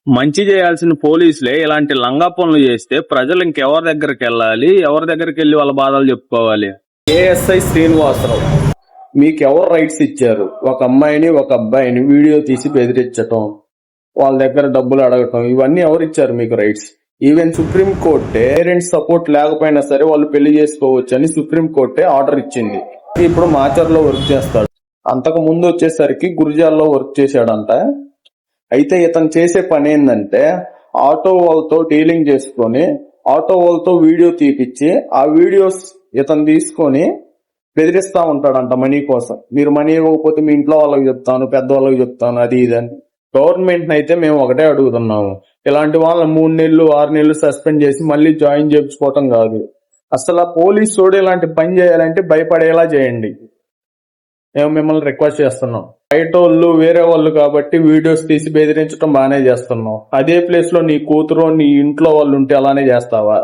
మంచి చేయాల్సిన పోలీసులే ఇలాంటి లంగా పనులు చేస్తే ప్రజలు ఇంకెవరి దగ్గరికి వెళ్ళాలి? ఎవరి దగ్గరికి వెళ్ళి వాళ్ళ బాధలు చెప్పుకోవాలి? ఏఎస్ఐ శ్రీనివాసరావు, మీకు ఎవరు రైట్స్ ఇచ్చారు? ఒక అమ్మాయిని ఒక అబ్బాయిని వీడియో తీసి బెదిరించటం, వాళ్ళ దగ్గర డబ్బులు అడగటం, ఇవన్నీ ఎవరు ఇచ్చారు మీకు రైట్స్? ఈవెన్ సుప్రీం కోర్టే పేరెంట్స్ సపోర్ట్ లేకపోయినా సరే వాళ్ళు పెళ్లి చేసుకోవచ్చు అని సుప్రీం కోర్టే ఆర్డర్ ఇచ్చింది. ఇప్పుడు మాచర్లో వర్క్ చేస్తాడు, అంతకు ముందు వచ్చేసరికి గురిజాల్లో వర్క్ చేశాడంట. అయితే ఇతను చేసే పని ఏంటంటే ఆటో వాళ్ళతో డీలింగ్ చేసుకొని ఆటో వాళ్ళతో వీడియో తీపిచ్చి ఆ వీడియోస్ ఇతను తీసుకొని బెదిరిస్తా ఉంటాడంట మనీ కోసం. మీరు మనీ ఇవ్వకపోతే మీ ఇంట్లో వాళ్ళకి చెప్తాను, పెద్దవాళ్ళకి చెప్తాను, అది ఇదని. గవర్నమెంట్ అయితే మేము ఒకటే అడుగుతున్నాము, ఇలాంటి వాళ్ళని 3 నెలలు 6 నెలలు సస్పెండ్ చేసి మళ్ళీ జాయిన్ చేయించుకోవటం కాదు. అసలు ఆ పోలీసు తోడు ఇలాంటి పని చేయాలంటే భయపడేలా చేయండి. మేము మిమ్మల్ని రిక్వెస్ట్ చేస్తున్నాం. బయట వాళ్ళు వేరే వాళ్ళు కాబట్టి వీడియోస్ తీసి బెదిరించడం బాగానే చేస్తున్నాం. అదే ప్లేస్ లో నీ కూతురు నీ ఇంట్లో వాళ్ళు ఉంటే అలానే చేస్తావా?